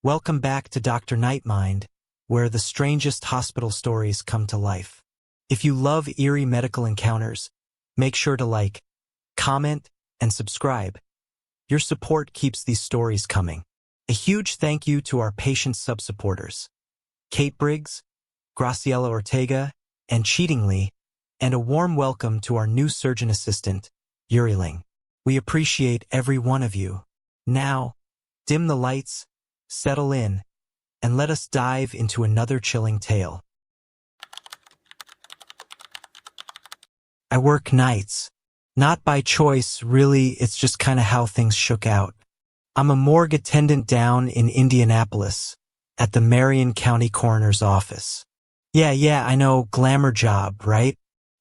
Welcome back to Dr. Nightmind, where the strangest hospital stories come to life. If you love eerie medical encounters, make sure to like, comment, and subscribe. Your support keeps these stories coming. A huge thank you to our patient sub-supporters, Kate Briggs, Graciela Ortega, and Cheatingly, and a warm welcome to our new surgeon assistant, Uriling. We appreciate every one of you. Now, dim the lights, settle in, and let us dive into another chilling tale. I work nights. Not by choice, really, it's just kind of how things shook out. I'm a morgue attendant down in Indianapolis, at the Marion County Coroner's Office. Yeah, I know, glamour job, right?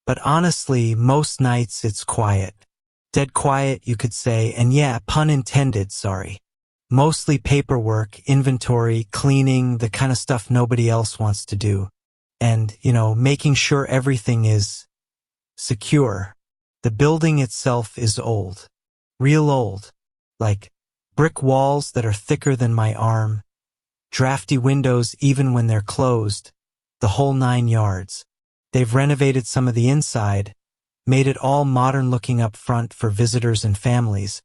But honestly, most nights it's quiet. Dead quiet, you could say, and yeah, pun intended, sorry. Mostly paperwork, inventory, cleaning, the kind of stuff nobody else wants to do. And, making sure everything is secure. The building itself is old. Real old. Like brick walls that are thicker than my arm. Drafty windows even when they're closed. The whole 9 yards. They've renovated some of the inside, made it all modern looking up front for visitors and families.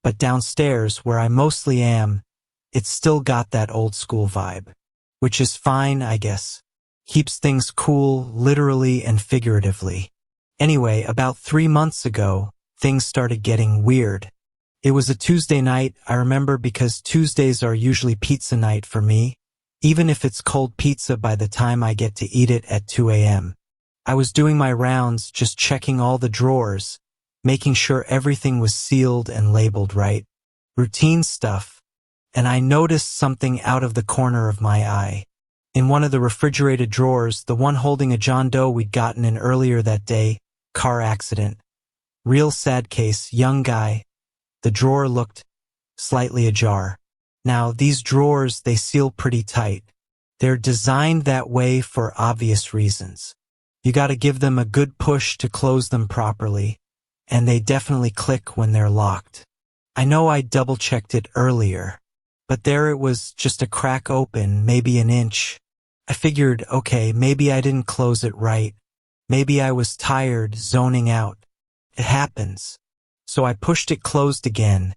But downstairs, where I mostly am, it's still got that old school vibe. Which is fine, I guess. Keeps things cool, literally and figuratively. Anyway, about 3 months ago, things started getting weird. It was a Tuesday night, I remember, because Tuesdays are usually pizza night for me, even if it's cold pizza by the time I get to eat it at 2 a.m. I was doing my rounds, just checking all the drawers, making sure everything was sealed and labeled right. Routine stuff. And I noticed something out of the corner of my eye. In one of the refrigerated drawers, the one holding a John Doe we'd gotten in earlier that day, car accident. Real sad case, young guy. The drawer looked slightly ajar. Now, these drawers, they seal pretty tight. They're designed that way for obvious reasons. You gotta give them a good push to close them properly. And they definitely click when they're locked. I know I double-checked it earlier, but there it was, just a crack open, maybe an inch. I figured, okay, maybe I didn't close it right. Maybe I was tired, zoning out. It happens. So I pushed it closed again,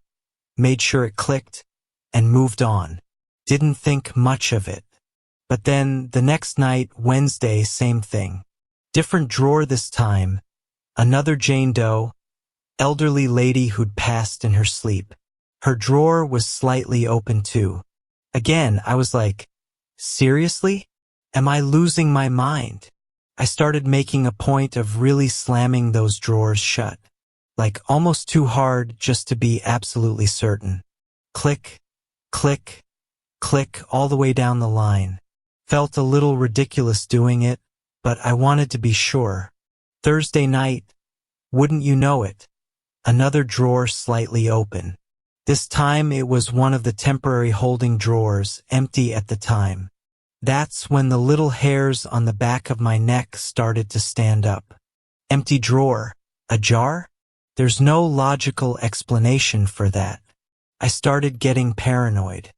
made sure it clicked, and moved on. Didn't think much of it. But then, the next night, Wednesday, same thing. Different drawer this time. Another Jane Doe. Elderly lady who'd passed in her sleep. Her drawer was slightly open too. Again, I was like, seriously? Am I losing my mind? I started making a point of really slamming those drawers shut. Like almost too hard just to be absolutely certain. Click, click, click all the way down the line. Felt a little ridiculous doing it, but I wanted to be sure. Thursday night, wouldn't you know it? Another drawer slightly open. This time it was one of the temporary holding drawers, empty at the time. That's when the little hairs on the back of my neck started to stand up. Empty drawer. Ajar? There's no logical explanation for that. I started getting paranoid,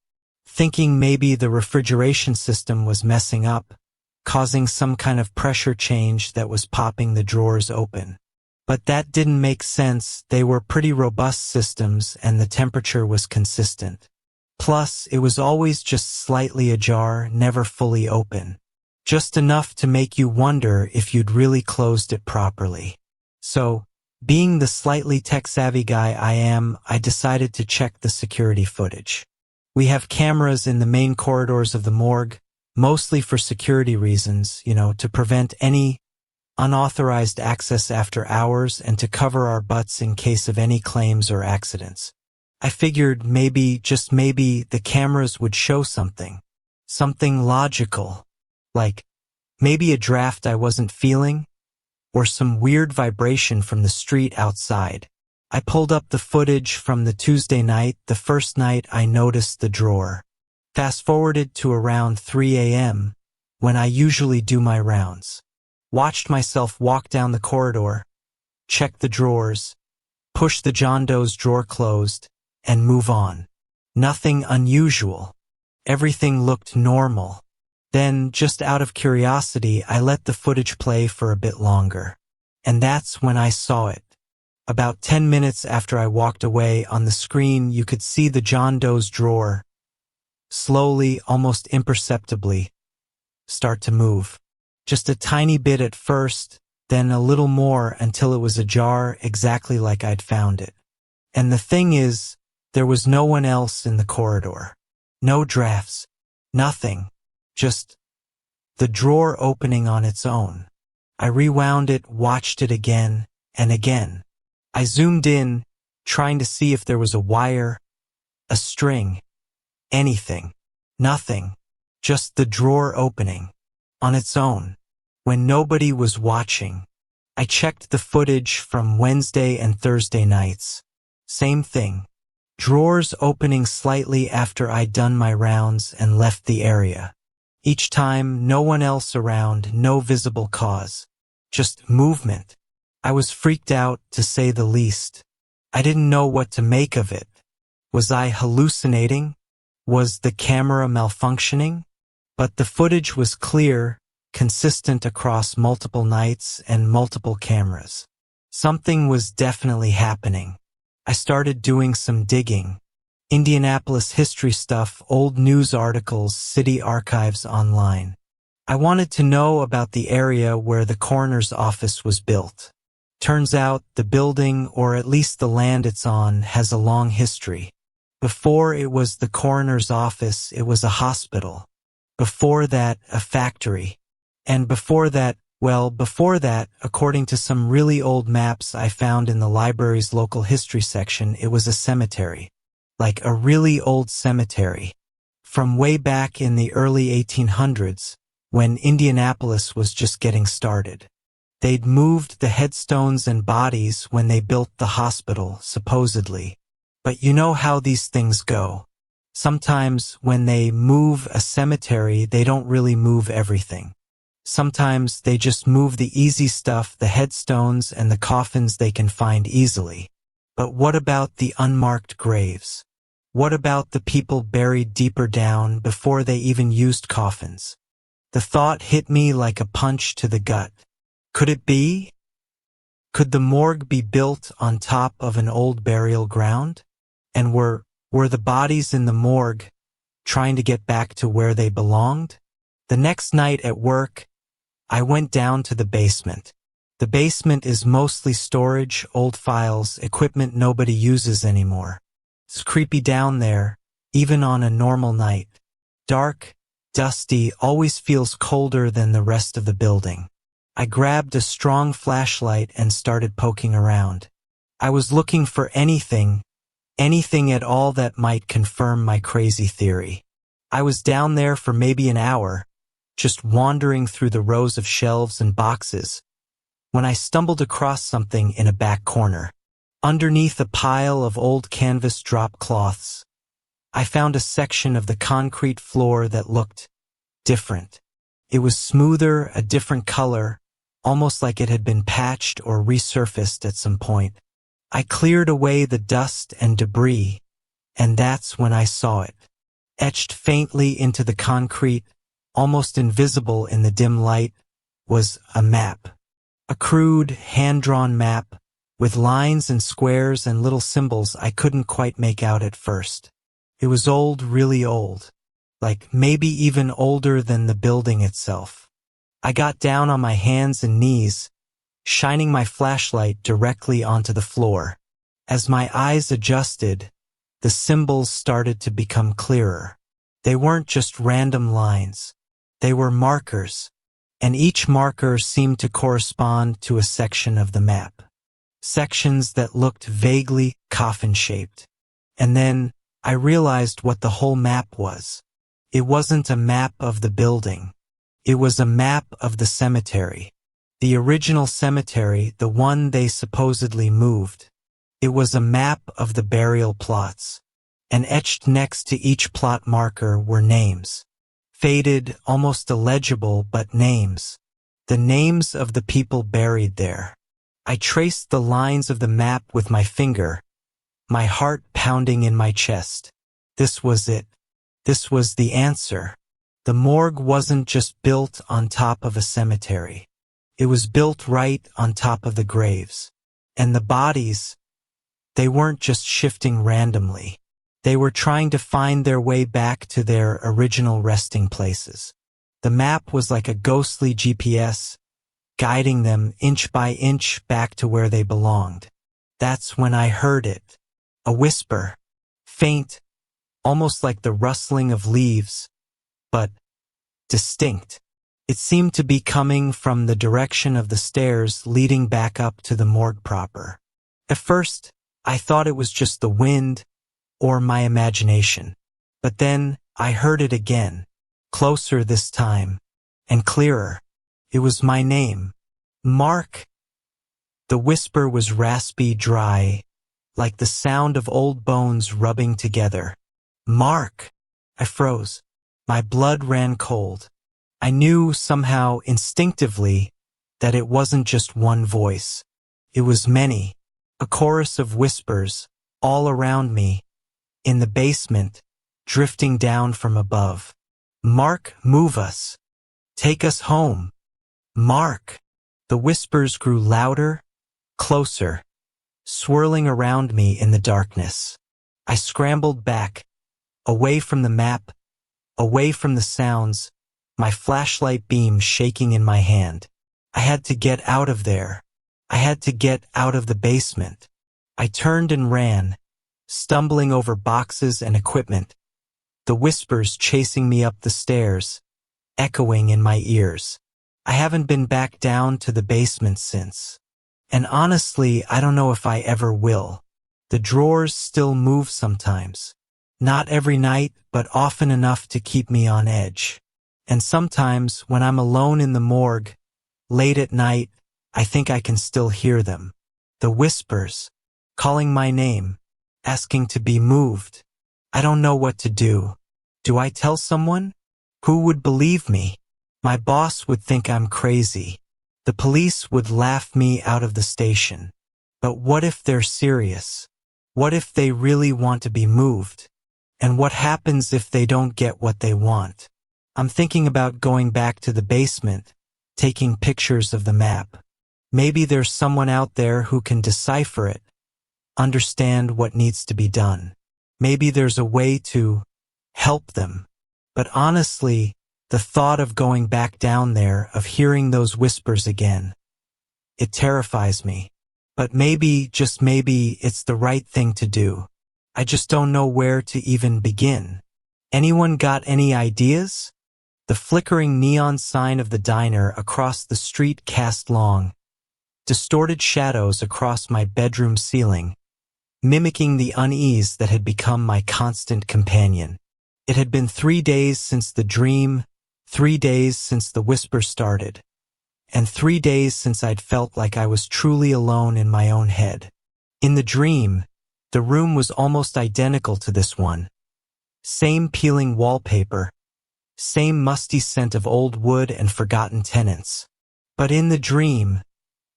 thinking maybe the refrigeration system was messing up, causing some kind of pressure change that was popping the drawers open. But that didn't make sense. They were pretty robust systems and the temperature was consistent. Plus, it was always just slightly ajar, never fully open. Just enough to make you wonder if you'd really closed it properly. So, being the slightly tech-savvy guy I am, I decided to check the security footage. We have cameras in the main corridors of the morgue, mostly for security reasons, to prevent any unauthorized access after hours and to cover our butts in case of any claims or accidents. I figured maybe, just maybe, the cameras would show something. Something logical. Like, maybe a draft I wasn't feeling, or some weird vibration from the street outside. I pulled up the footage from the Tuesday night, the first night I noticed the drawer. Fast forwarded to around 3 a.m., when I usually do my rounds. Watched myself walk down the corridor, check the drawers, push the John Doe's drawer closed, and move on. Nothing unusual. Everything looked normal. Then, just out of curiosity, I let the footage play for a bit longer. And that's when I saw it. About 10 minutes after I walked away, on the screen you could see the John Doe's drawer, slowly, almost imperceptibly, start to move. Just a tiny bit at first, then a little more until it was ajar exactly like I'd found it. And the thing is, there was no one else in the corridor. No drafts. Nothing. Just the drawer opening on its own. I rewound it, watched it again and again. I zoomed in, trying to see if there was a wire, a string, anything. Nothing. Just the drawer opening. On its own. When nobody was watching. I checked the footage from Wednesday and Thursday nights. Same thing. Drawers opening slightly after I'd done my rounds and left the area. Each time, no one else around, no visible cause. Just movement. I was freaked out, to say the least. I didn't know what to make of it. Was I hallucinating? Was the camera malfunctioning? But the footage was clear, consistent across multiple nights and multiple cameras. Something was definitely happening. I started doing some digging. Indianapolis history stuff, old news articles, city archives online. I wanted to know about the area where the coroner's office was built. Turns out the building, or at least the land it's on, has a long history. Before it was the coroner's office, it was a hospital. Before that, a factory. And before that, according to some really old maps I found in the library's local history section, it was a cemetery. Like a really old cemetery. From way back in the early 1800s, when Indianapolis was just getting started. They'd moved the headstones and bodies when they built the hospital, supposedly. But you know how these things go. Sometimes when they move a cemetery, they don't really move everything. Sometimes they just move the easy stuff, the headstones and the coffins they can find easily. But what about the unmarked graves? What about the people buried deeper down before they even used coffins? The thought hit me like a punch to the gut. Could it be? Could the morgue be built on top of an old burial ground? And were the bodies in the morgue trying to get back to where they belonged? The next night at work, I went down to the basement. The basement is mostly storage, old files, equipment nobody uses anymore. It's creepy down there, even on a normal night. Dark, dusty, always feels colder than the rest of the building. I grabbed a strong flashlight and started poking around. I was looking for anything at all that might confirm my crazy theory. I was down there for maybe an hour, just wandering through the rows of shelves and boxes, when I stumbled across something in a back corner. Underneath a pile of old canvas drop cloths, I found a section of the concrete floor that looked different. It was smoother, a different color, almost like it had been patched or resurfaced at some point. I cleared away the dust and debris, and that's when I saw it. Etched faintly into the concrete, almost invisible in the dim light, was a map. A crude, hand-drawn map, with lines and squares and little symbols I couldn't quite make out at first. It was old, really old. Like maybe even older than the building itself. I got down on my hands and knees, shining my flashlight directly onto the floor. As my eyes adjusted, the symbols started to become clearer. They weren't just random lines. They were markers, and each marker seemed to correspond to a section of the map. Sections that looked vaguely coffin-shaped. And then I realized what the whole map was. It wasn't a map of the building. It was a map of the cemetery. The original cemetery, the one they supposedly moved. It was a map of the burial plots. And etched next to each plot marker were names. Faded, almost illegible, but names. The names of the people buried there. I traced the lines of the map with my finger, my heart pounding in my chest. This was it. This was the answer. The morgue wasn't just built on top of a cemetery. It was built right on top of the graves. And the bodies, they weren't just shifting randomly. They were trying to find their way back to their original resting places. The map was like a ghostly GPS, guiding them inch by inch back to where they belonged. That's when I heard it. A whisper. Faint, almost like the rustling of leaves, but distinct. It seemed to be coming from the direction of the stairs leading back up to the morgue proper. At first, I thought it was just the wind or my imagination. But then I heard it again, closer this time, and clearer. It was my name. Mark. The whisper was raspy, dry, like the sound of old bones rubbing together. Mark. I froze. My blood ran cold. I knew somehow instinctively that it wasn't just one voice. It was many. A chorus of whispers, all around me, in the basement, drifting down from above. Mark, move us. Take us home. Mark. The whispers grew louder, closer, swirling around me in the darkness. I scrambled back, away from the map, away from the sounds, my flashlight beam shaking in my hand. I had to get out of there. I had to get out of the basement. I turned and ran, stumbling over boxes and equipment, the whispers chasing me up the stairs, echoing in my ears. I haven't been back down to the basement since. And honestly, I don't know if I ever will. The drawers still move sometimes. Not every night, but often enough to keep me on edge. And sometimes, when I'm alone in the morgue, late at night, I think I can still hear them. The whispers, calling my name, asking to be moved. I don't know what to do. Do I tell someone? Who would believe me? My boss would think I'm crazy. The police would laugh me out of the station. But what if they're serious? What if they really want to be moved? And what happens if they don't get what they want? I'm thinking about going back to the basement, taking pictures of the map. Maybe there's someone out there who can decipher it, understand what needs to be done. Maybe there's a way to help them. But honestly, the thought of going back down there, of hearing those whispers again, it terrifies me. But maybe, just maybe, it's the right thing to do. I just don't know where to even begin. Anyone got any ideas? The flickering neon sign of the diner across the street cast long, distorted shadows across my bedroom ceiling, mimicking the unease that had become my constant companion. It had been 3 days since the dream, 3 days since the whisper started, and 3 days since I'd felt like I was truly alone in my own head. In the dream, the room was almost identical to this one. Same peeling wallpaper, same musty scent of old wood and forgotten tenants. But in the dream,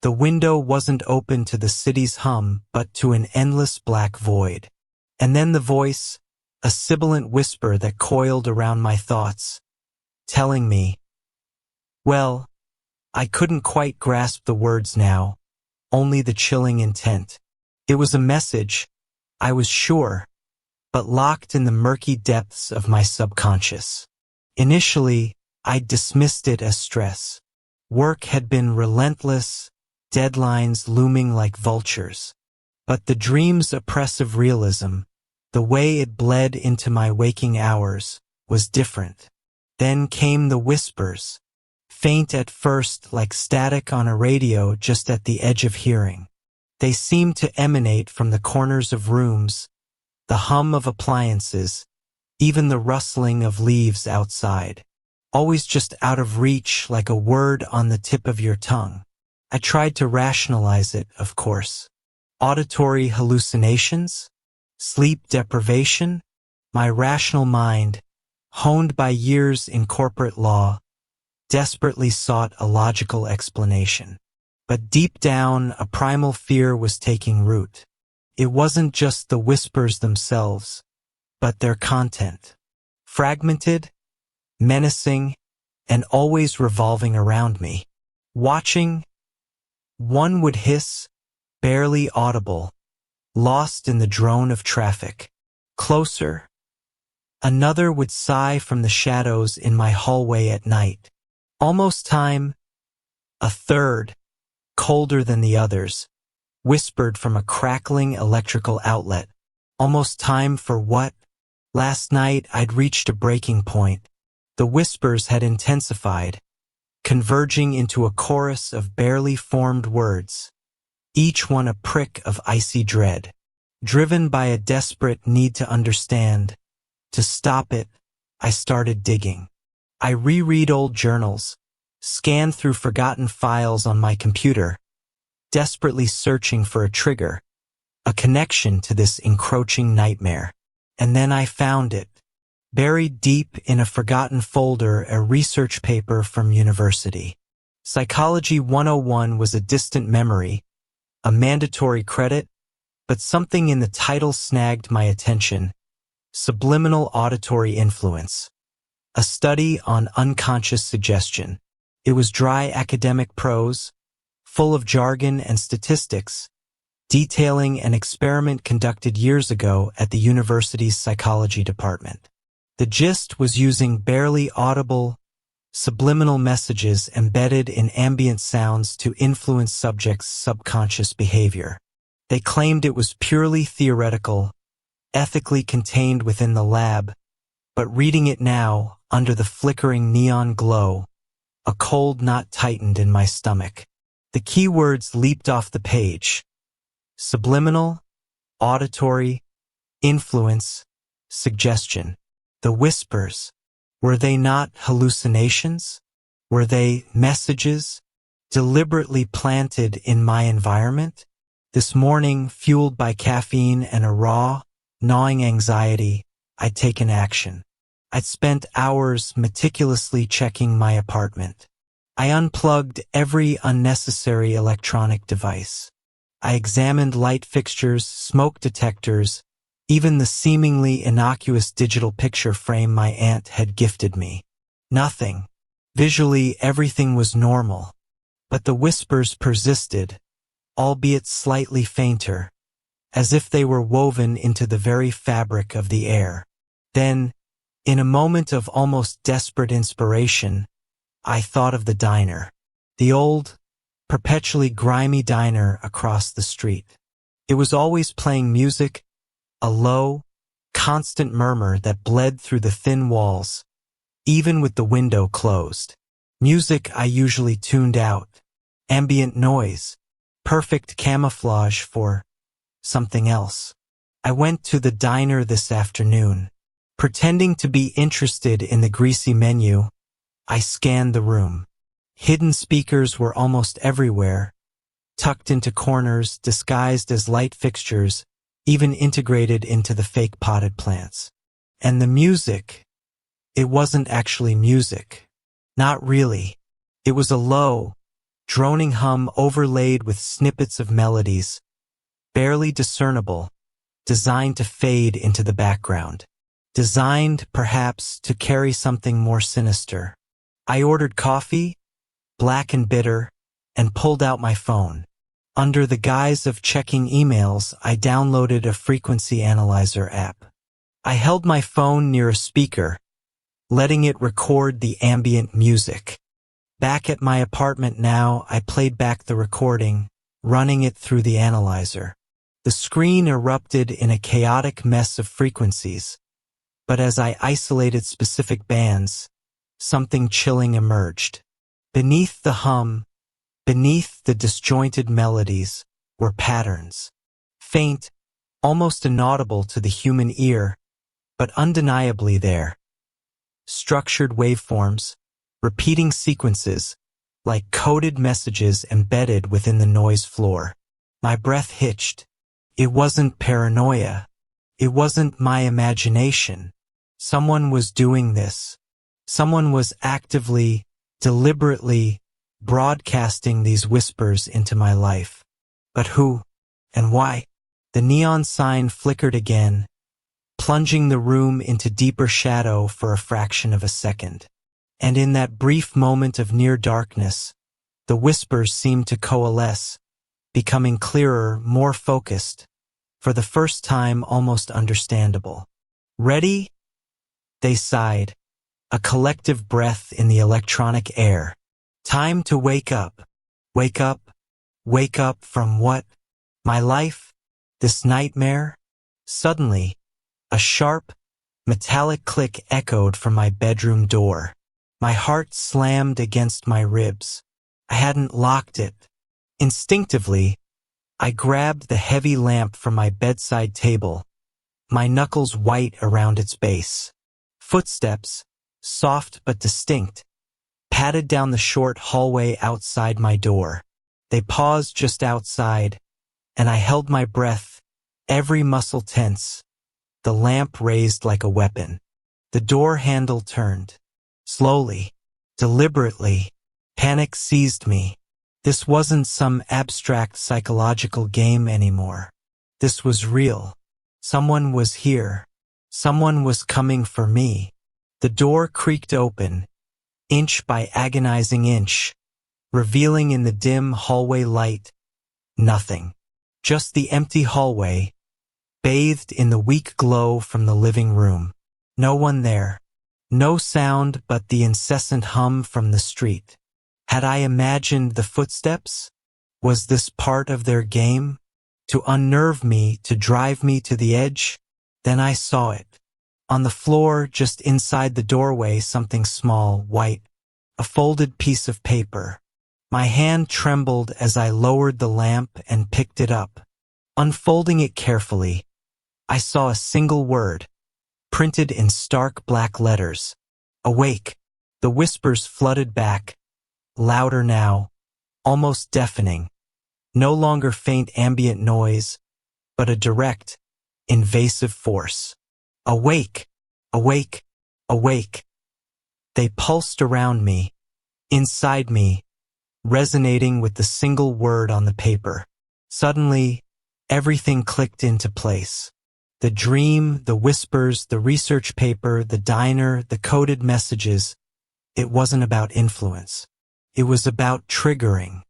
the window wasn't open to the city's hum, but to an endless black void. And then the voice, a sibilant whisper that coiled around my thoughts, telling me, well, I couldn't quite grasp the words now, only the chilling intent. It was a message, I was sure, but locked in the murky depths of my subconscious. Initially, I dismissed it as stress. Work had been relentless, deadlines looming like vultures. But the dream's oppressive realism, the way it bled into my waking hours, was different. Then came the whispers, faint at first like static on a radio just at the edge of hearing. They seemed to emanate from the corners of rooms, the hum of appliances, even the rustling of leaves outside. Always just out of reach, like a word on the tip of your tongue. I tried to rationalize it, of course. Auditory hallucinations? Sleep deprivation? My rational mind, honed by years in corporate law, desperately sought a logical explanation. But deep down, a primal fear was taking root. It wasn't just the whispers themselves, but their content. fragmented, menacing, and always revolving around me. Watching, one would hiss, barely audible, lost in the drone of traffic. Closer, another would sigh from the shadows in my hallway at night. Almost time, a third, colder than the others, whispered from a crackling electrical outlet. Almost time for what? Last night I'd reached a breaking point. The whispers had intensified, converging into a chorus of barely formed words, each one a prick of icy dread. Driven by a desperate need to understand, to stop it, I started digging. I reread old journals, scanned through forgotten files on my computer, desperately searching for a trigger, a connection to this encroaching nightmare. And then I found it. Buried deep in a forgotten folder, a research paper from university. Psychology 101 was a distant memory, a mandatory credit, but something in the title snagged my attention. Subliminal auditory influence. A study on unconscious suggestion. It was dry academic prose, full of jargon and statistics, detailing an experiment conducted years ago at the university's psychology department. The gist was using barely audible, subliminal messages embedded in ambient sounds to influence subjects' subconscious behavior. They claimed it was purely theoretical, ethically contained within the lab, but reading it now, under the flickering neon glow, a cold knot tightened in my stomach. The keywords leaped off the page. Subliminal, auditory, influence, suggestion. The whispers, were they not hallucinations? Were they messages, deliberately planted in my environment? This morning, fueled by caffeine and a raw, gnawing anxiety, I'd taken action. I'd spent hours meticulously checking my apartment. I unplugged every unnecessary electronic device. I examined light fixtures, smoke detectors, even the seemingly innocuous digital picture frame my aunt had gifted me. Nothing. Visually, everything was normal. But the whispers persisted, albeit slightly fainter, as if they were woven into the very fabric of the air. Then, in a moment of almost desperate inspiration, I thought of the diner. The old, perpetually grimy diner across the street. It was always playing music, a low, constant murmur that bled through the thin walls, even with the window closed. Music I usually tuned out. Ambient noise. Perfect camouflage for something else. I went to the diner this afternoon. Pretending to be interested in the greasy menu, I scanned the room. Hidden speakers were almost everywhere, tucked into corners, disguised as light fixtures, even integrated into the fake potted plants. And the music, it wasn't actually music. Not really. It was a low, droning hum overlaid with snippets of melodies, barely discernible, designed to fade into the background. Designed, perhaps, to carry something more sinister. I ordered coffee, black and bitter, and pulled out my phone. Under the guise of checking emails, I downloaded a frequency analyzer app. I held my phone near a speaker, letting it record the ambient music. Back at my apartment now, I played back the recording, running it through the analyzer. The screen erupted in a chaotic mess of frequencies, but as I isolated specific bands, something chilling emerged. Beneath the hum, beneath the disjointed melodies, were patterns. Faint, almost inaudible to the human ear, but undeniably there. Structured waveforms, repeating sequences, like coded messages embedded within the noise floor. My breath hitched. It wasn't paranoia. It wasn't my imagination. Someone was doing this. Someone was actively, deliberately, broadcasting these whispers into my life. But who? And why? The neon sign flickered again, plunging the room into deeper shadow for a fraction of a second. And in that brief moment of near darkness, the whispers seemed to coalesce, becoming clearer, more focused, for the first time almost understandable. Ready? They sighed, a collective breath in the electronic air. Time to wake up. Wake up. Wake up from what? My life? This nightmare? Suddenly, a sharp, metallic click echoed from my bedroom door. My heart slammed against my ribs. I hadn't locked it. Instinctively, I grabbed the heavy lamp from my bedside table, my knuckles white around its base. Footsteps, soft but distinct, padded down the short hallway outside my door. They paused just outside, and I held my breath, every muscle tense, the lamp raised like a weapon. The door handle turned. Slowly, deliberately, panic seized me. This wasn't some abstract psychological game anymore. This was real. Someone was here. Someone was coming for me. The door creaked open, inch by agonizing inch, revealing in the dim hallway light, nothing. Just the empty hallway, bathed in the weak glow from the living room. No one there. No sound but the incessant hum from the street. Had I imagined the footsteps? Was this part of their game? To unnerve me, to drive me to the edge? Then I saw it. On the floor, just inside the doorway, something small, white. A folded piece of paper. My hand trembled as I lowered the lamp and picked it up. Unfolding it carefully, I saw a single word, printed in stark black letters. Awake. The whispers flooded back, louder now, almost deafening. No longer faint ambient noise, but a direct, invasive force. Awake, awake, awake. They pulsed around me, inside me, resonating with the single word on the paper. Suddenly, everything clicked into place. The dream, the whispers, the research paper, the diner, the coded messages. It wasn't about influence. It was about triggering.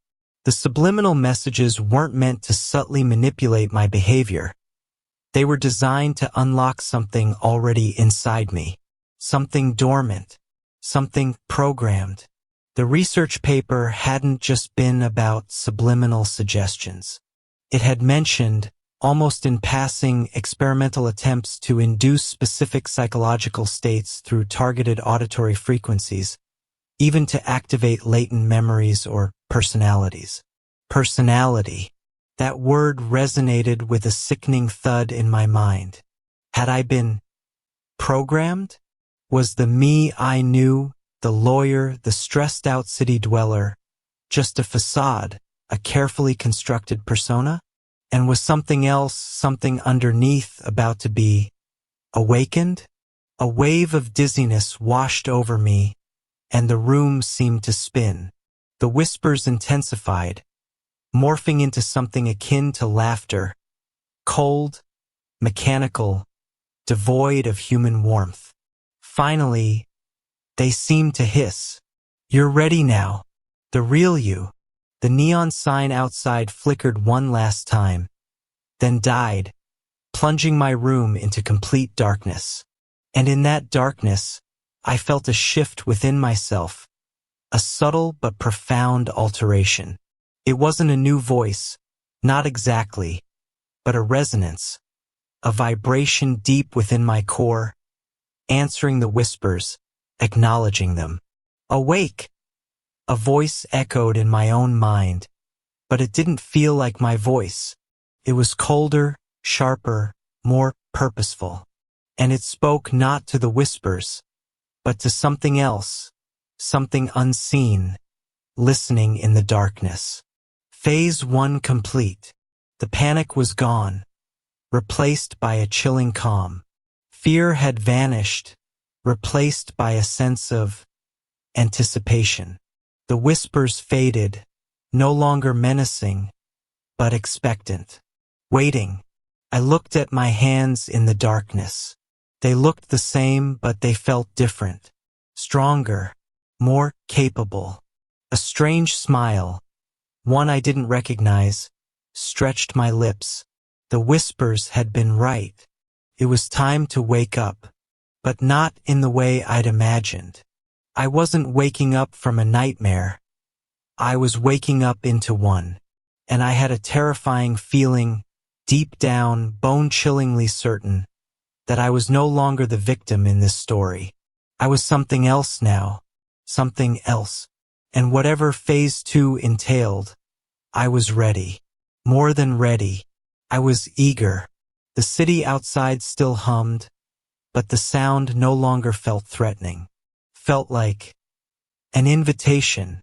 The subliminal messages weren't meant to subtly manipulate my behavior. They were designed to unlock something already inside me. Something dormant. Something programmed. The research paper hadn't just been about subliminal suggestions. It had mentioned, almost in passing, experimental attempts to induce specific psychological states through targeted auditory frequencies, even to activate latent memories or personalities. Personality. That word resonated with a sickening thud in my mind. Had I been programmed? Was the me I knew, the lawyer, the stressed-out city dweller, just a facade, a carefully constructed persona? And was something else, something underneath, about to be awakened? A wave of dizziness washed over me, and the room seemed to spin. The whispers intensified, morphing into something akin to laughter, cold, mechanical, devoid of human warmth. Finally, they seemed to hiss. You're ready now. The real you. The neon sign outside flickered one last time, then died, plunging my room into complete darkness. And in that darkness, I felt a shift within myself, a subtle but profound alteration. It wasn't a new voice, not exactly, but a resonance, a vibration deep within my core, answering the whispers, acknowledging them. Awake! A voice echoed in my own mind, but it didn't feel like my voice. It was colder, sharper, more purposeful. And it spoke not to the whispers, but to something else, something unseen, listening in the darkness. Phase 1 complete. The panic was gone, replaced by a chilling calm. Fear had vanished, replaced by a sense of anticipation. The whispers faded, no longer menacing, but expectant. Waiting, I looked at my hands in the darkness. They looked the same, but they felt different. Stronger. More capable. A strange smile, one I didn't recognize, stretched my lips. The whispers had been right. It was time to wake up. But not in the way I'd imagined. I wasn't waking up from a nightmare. I was waking up into one. And I had a terrifying feeling, deep down, bone-chillingly certain, that I was no longer the victim in this story. I was something else now. Something else. And whatever phase 2 entailed, I was ready. More than ready. I was eager. The city outside still hummed, but the sound no longer felt threatening. Felt like an invitation.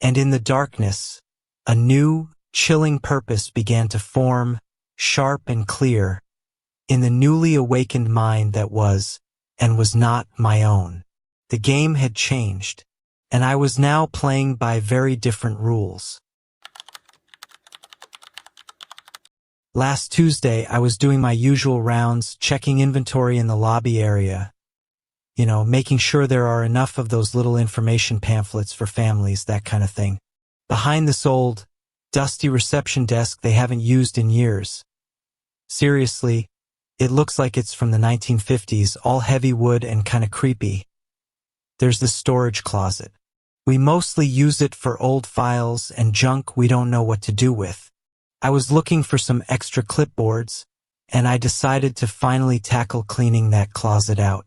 And in the darkness, a new, chilling purpose began to form, sharp and clear, in the newly awakened mind that was, and was not, my own. The game had changed, and I was now playing by very different rules. Last Tuesday, I was doing my usual rounds, checking inventory in the lobby area. Making sure there are enough of those little information pamphlets for families, that kind of thing. Behind this old, dusty reception desk they haven't used in years. Seriously, it looks like it's from the 1950s, all heavy wood and kind of creepy. There's the storage closet. We mostly use it for old files and junk we don't know what to do with. I was looking for some extra clipboards, and I decided to finally tackle cleaning that closet out.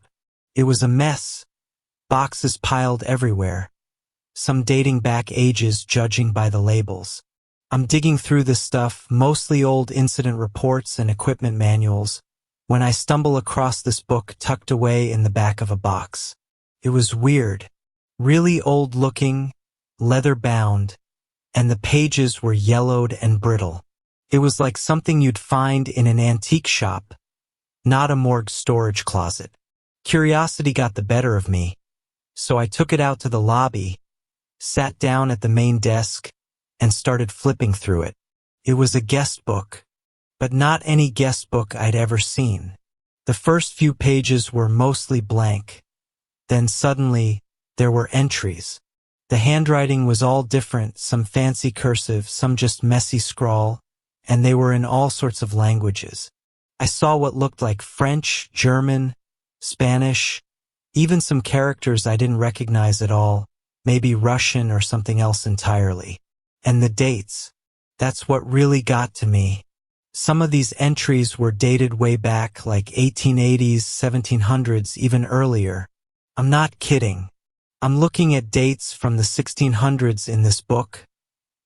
It was a mess. Boxes piled everywhere. Some dating back ages judging by the labels. I'm digging through this stuff, mostly old incident reports and equipment manuals, when I stumble across this book tucked away in the back of a box. It was weird. Really old looking, leather bound, and the pages were yellowed and brittle. It was like something you'd find in an antique shop, not a morgue storage closet. Curiosity got the better of me, so I took it out to the lobby, sat down at the main desk, and started flipping through it. It was a guest book, but not any guest book I'd ever seen. The first few pages were mostly blank. Then suddenly, there were entries. The handwriting was all different, some fancy cursive, some just messy scrawl, and they were in all sorts of languages. I saw what looked like French, German, Spanish, even some characters I didn't recognize at all, maybe Russian or something else entirely. And the dates. That's what really got to me. Some of these entries were dated way back, like 1880s, 1700s, even earlier. I'm not kidding. I'm looking at dates from the 1600s in this book,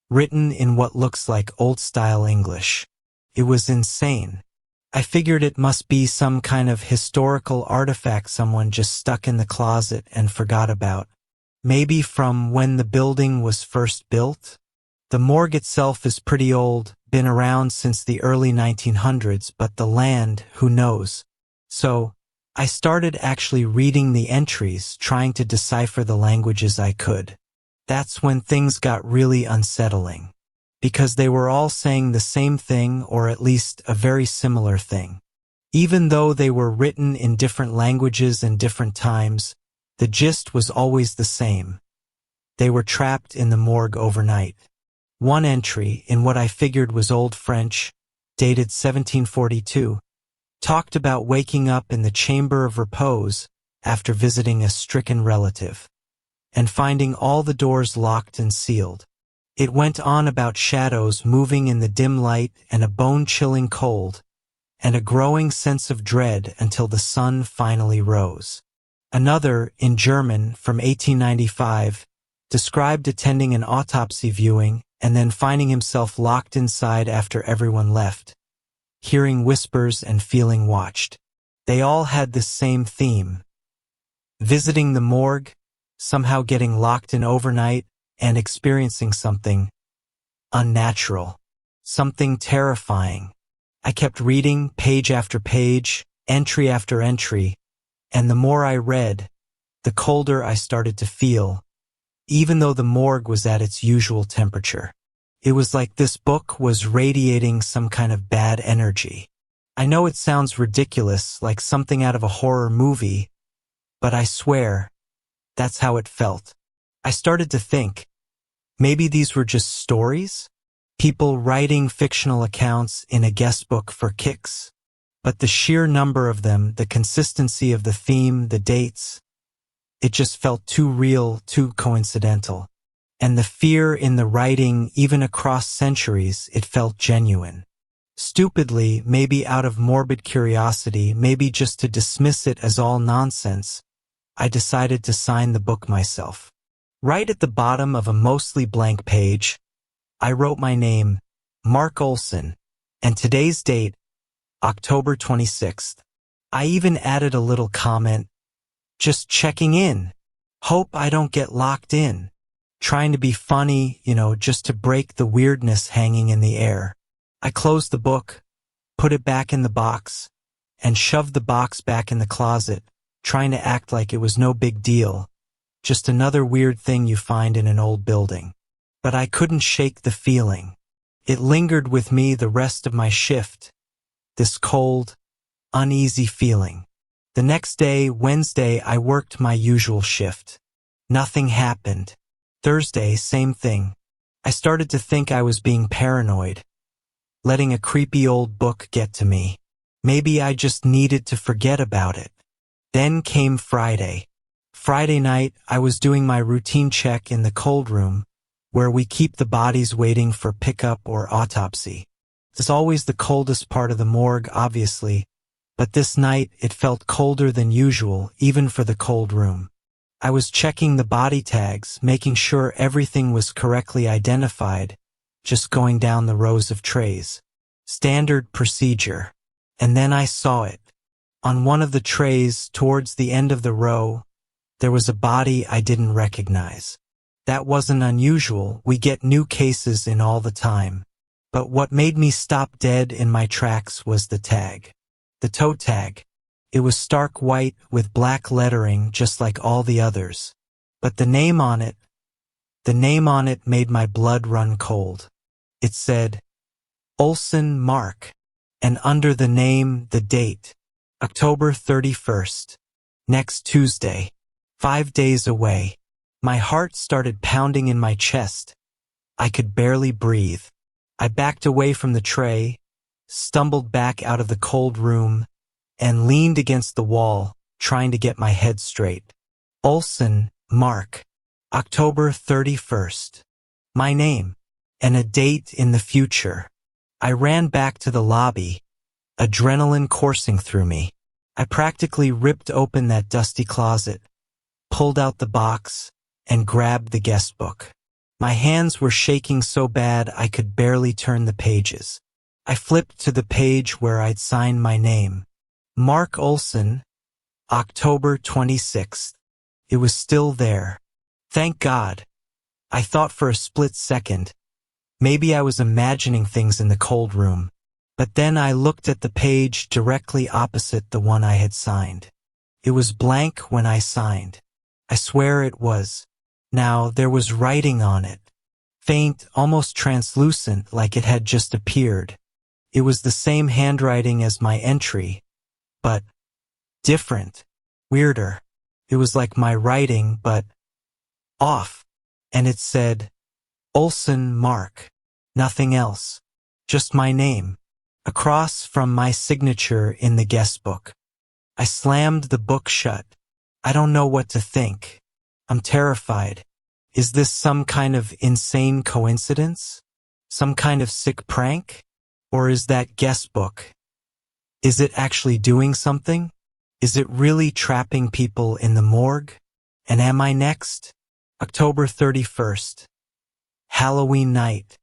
written in what looks like old-style English. It was insane. I figured it must be some kind of historical artifact someone just stuck in the closet and forgot about. Maybe from when the building was first built? The morgue itself is pretty old, been around since the early 1900s, but the land, who knows? So, I started actually reading the entries, trying to decipher the languages I could. That's when things got really unsettling. Because they were all saying the same thing, or at least a very similar thing. Even though they were written in different languages and different times, the gist was always the same. They were trapped in the morgue overnight. One entry, in what I figured was Old French, dated 1742, talked about waking up in the chamber of repose after visiting a stricken relative, and finding all the doors locked and sealed. It went on about shadows moving in the dim light and a bone-chilling cold, and a growing sense of dread until the sun finally rose. Another, in German, from 1895, described attending an autopsy viewing and then finding himself locked inside after everyone left, hearing whispers and feeling watched. They all had the same theme. Visiting the morgue, somehow getting locked in overnight, and experiencing something unnatural, something terrifying. I kept reading page after page, entry after entry, and the more I read, the colder I started to feel, even though the morgue was at its usual temperature. It was like this book was radiating some kind of bad energy. I know it sounds ridiculous, like something out of a horror movie, but I swear, that's how it felt. I started to think, maybe these were just stories? People writing fictional accounts in a guest book for kicks. But the sheer number of them, the consistency of the theme, the dates, it just felt too real, too coincidental. And the fear in the writing, even across centuries, it felt genuine. Stupidly, maybe out of morbid curiosity, maybe just to dismiss it as all nonsense, I decided to sign the book myself. Right at the bottom of a mostly blank page, I wrote my name, Mark Olson, and today's date, October 26th. I even added a little comment, just checking in. Hope I don't get locked in. Trying to be funny, just to break the weirdness hanging in the air. I closed the book, put it back in the box, and shoved the box back in the closet, trying to act like it was no big deal, just another weird thing you find in an old building. But I couldn't shake the feeling. It lingered with me the rest of my shift, this cold, uneasy feeling. The next day, Wednesday, I worked my usual shift. Nothing happened. Thursday, same thing. I started to think I was being paranoid, letting a creepy old book get to me. Maybe I just needed to forget about it. Then came Friday. Friday night, I was doing my routine check in the cold room, where we keep the bodies waiting for pickup or autopsy. It's always the coldest part of the morgue, obviously, but this night it felt colder than usual, even for the cold room. I was checking the body tags, making sure everything was correctly identified, just going down the rows of trays. Standard procedure. And then I saw it. On one of the trays, towards the end of the row, there was a body I didn't recognize. That wasn't unusual, we get new cases in all the time. But what made me stop dead in my tracks was the tag. The toe tag. It was stark white with black lettering just like all the others. But the name on it made my blood run cold. It said, Olson Mark, and under the name, the date, October 31st, next Tuesday, 5 days away. My heart started pounding in my chest. I could barely breathe. I backed away from the tray, stumbled back out of the cold room, and leaned against the wall, trying to get my head straight. Olson, Mark, October 31st. My name, and a date in the future. I ran back to the lobby, adrenaline coursing through me. I practically ripped open that dusty closet, pulled out the box, and grabbed the guest book. My hands were shaking so bad I could barely turn the pages. I flipped to the page where I'd signed my name. Mark Olson, October 26th. It was still there. Thank God. I thought for a split second. Maybe I was imagining things in the cold room. But then I looked at the page directly opposite the one I had signed. It was blank when I signed. I swear it was. Now, there was writing on it. Faint, almost translucent, like it had just appeared. It was the same handwriting as my entry, but different, weirder. It was like my writing, but off. And it said, Olson Mark. Nothing else. Just my name. Across from my signature in the guest book. I slammed the book shut. I don't know what to think. I'm terrified. Is this some kind of insane coincidence? Some kind of sick prank? Or is that guest book? Is it actually doing something? Is it really trapping people in the morgue? And am I next? October 31st. Halloween night.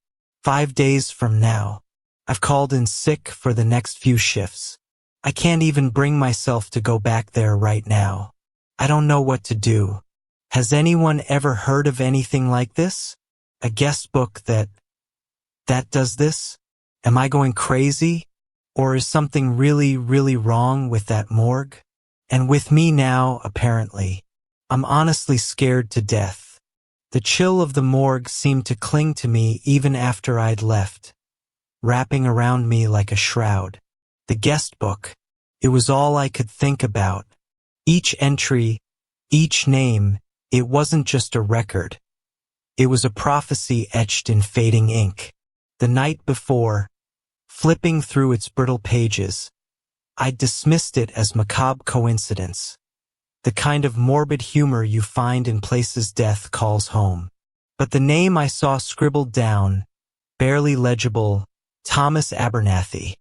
5 days from now. I've called in sick for the next few shifts. I can't even bring myself to go back there right now. I don't know what to do. Has anyone ever heard of anything like this? A guest book that does this? Am I going crazy? Or is something really, really wrong with that morgue? And with me now, apparently. I'm honestly scared to death. The chill of the morgue seemed to cling to me even after I'd left, wrapping around me like a shroud. The guest book. It was all I could think about. Each entry, each name, it wasn't just a record. It was a prophecy etched in fading ink. The night before, flipping through its brittle pages, I dismissed it as macabre coincidence, the kind of morbid humor you find in places death calls home. But the name I saw scribbled down, barely legible, Thomas Abernathy,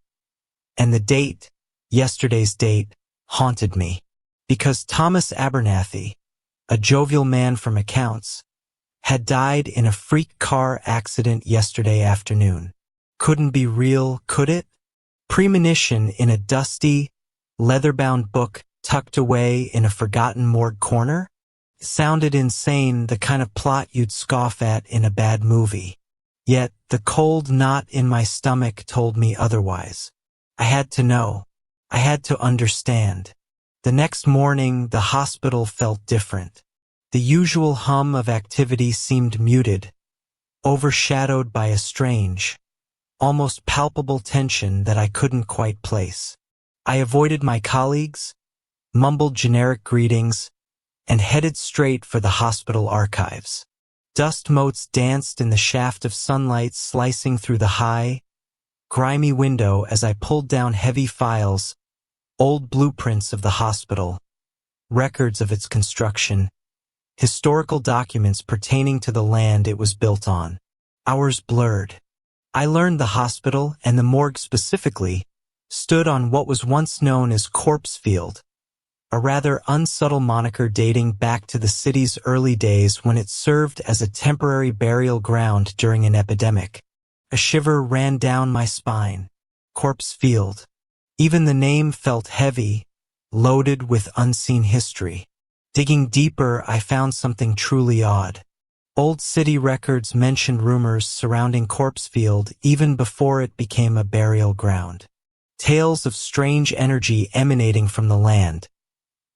and the date, yesterday's date, haunted me. Because Thomas Abernathy, a jovial man from accounts, had died in a freak car accident yesterday afternoon. Couldn't be real, could it? Premonition in a dusty, leather-bound book tucked away in a forgotten morgue corner? Sounded insane, the kind of plot you'd scoff at in a bad movie. Yet the cold knot in my stomach told me otherwise. I had to know. I had to understand. The next morning, the hospital felt different. The usual hum of activity seemed muted, overshadowed by a strange, almost palpable tension that I couldn't quite place. I avoided my colleagues, mumbled generic greetings, and headed straight for the hospital archives. Dust motes danced in the shaft of sunlight slicing through the high, grimy window as I pulled down heavy files, old blueprints of the hospital, records of its construction, historical documents pertaining to the land it was built on. Hours blurred. I learned the hospital, and the morgue specifically, stood on what was once known as Corpse Field, a rather unsubtle moniker dating back to the city's early days when it served as a temporary burial ground during an epidemic. A shiver ran down my spine. Corpse Field. Even the name felt heavy, loaded with unseen history. Digging deeper, I found something truly odd. Old city records mentioned rumors surrounding Corpse Field even before it became a burial ground. Tales of strange energy emanating from the land.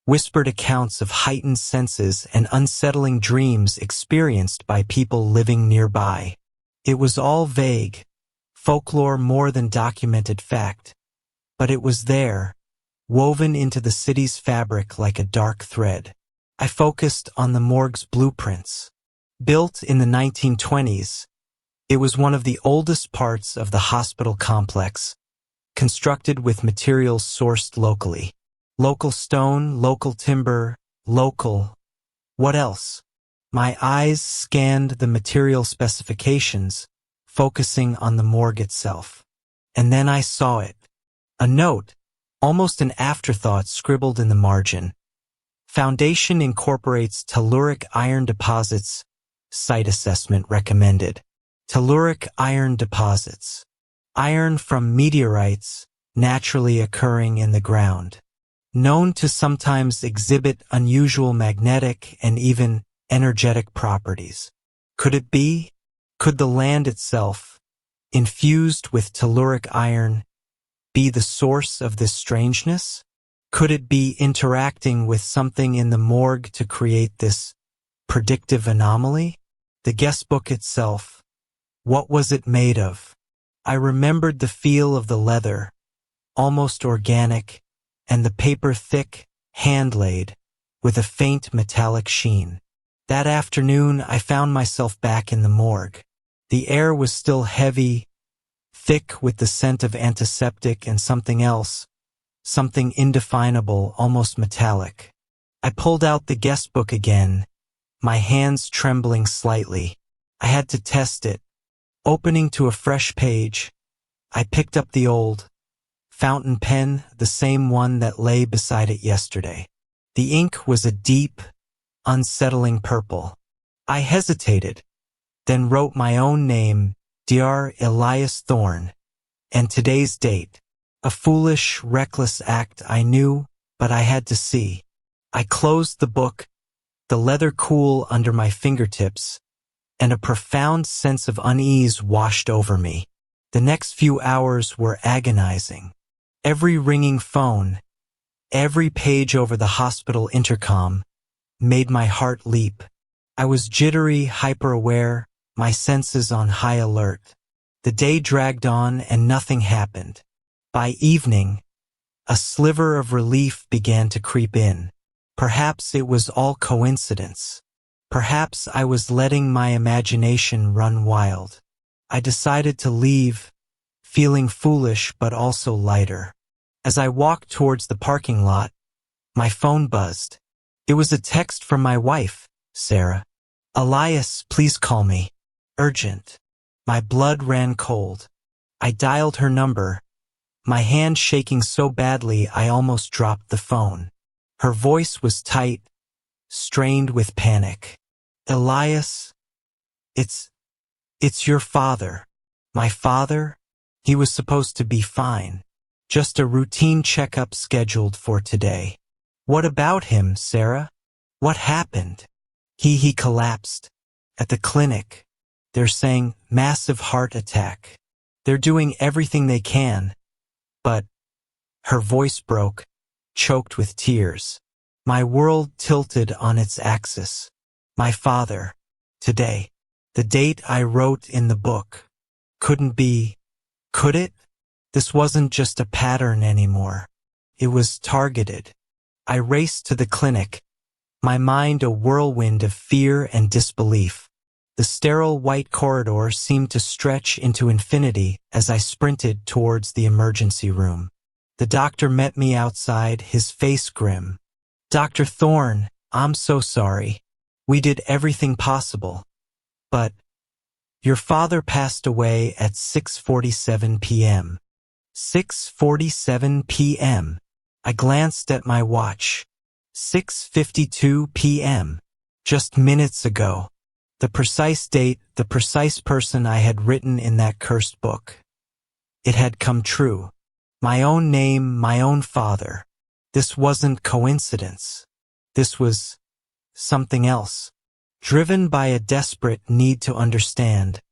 Whispered accounts of heightened senses and unsettling dreams experienced by people living nearby. It was all vague, folklore more than documented fact. But it was there, woven into the city's fabric like a dark thread. I focused on the morgue's blueprints. Built in the 1920s, it was one of the oldest parts of the hospital complex, constructed with materials sourced locally. Local stone, local timber, local. What else? My eyes scanned the material specifications, focusing on the morgue itself. And then I saw it. A note, almost an afterthought scribbled in the margin. Foundation incorporates telluric iron deposits. Site assessment recommended. Telluric iron deposits. Iron from meteorites naturally occurring in the ground. Known to sometimes exhibit unusual magnetic and even energetic properties. Could it be? Could the land itself, infused with telluric iron, be the source of this strangeness? Could it be interacting with something in the morgue to create this predictive anomaly? The guest book itself, what was it made of? I remembered the feel of the leather, almost organic, and the paper thick, hand-laid, with a faint metallic sheen. That afternoon, I found myself back in the morgue. The air was still heavy, thick with the scent of antiseptic and something else, something indefinable, almost metallic. I pulled out the guest book again, my hands trembling slightly. I had to test it. Opening to a fresh page, I picked up the old fountain pen, the same one that lay beside it yesterday. The ink was a deep, unsettling purple. I hesitated, then wrote my own name, Dr. Elias Thorne, and today's date. A foolish, reckless act, I knew, but I had to see. I closed the book, the leather cool under my fingertips, and a profound sense of unease washed over me. The next few hours were agonizing. Every ringing phone, every page over the hospital intercom, made my heart leap. I was jittery, hyper-aware, my senses on high alert. The day dragged on and nothing happened. By evening, a sliver of relief began to creep in. Perhaps it was all coincidence. Perhaps I was letting my imagination run wild. I decided to leave, feeling foolish but also lighter. As I walked towards the parking lot, my phone buzzed. It was a text from my wife, Sarah. "Elias, please call me. Urgent." My blood ran cold. I dialed her number, my hand shaking so badly I almost dropped the phone. Her voice was tight, strained with panic. "Elias, it's your father." My father? He was supposed to be fine. Just a routine checkup scheduled for today. "What about him, Sarah? What happened?" He collapsed. At the clinic. They're saying massive heart attack. They're doing everything they can. But her voice broke, choked with tears. My world tilted on its axis. My father. Today. The date I wrote in the book. Couldn't be. Could it? This wasn't just a pattern anymore. It was targeted. I raced to the clinic, my mind a whirlwind of fear and disbelief. The sterile white corridor seemed to stretch into infinity as I sprinted towards the emergency room. The doctor met me outside, his face grim. "Dr. Thorne, I'm so sorry. We did everything possible. But your father passed away at 6:47 p.m. 6:47 p.m. I glanced at my watch. 6:52 p.m. Just minutes ago. The precise date, the precise person I had written in that cursed book. It had come true. My own name, my own father. This wasn't coincidence. This was something else. Driven by a desperate need to understand,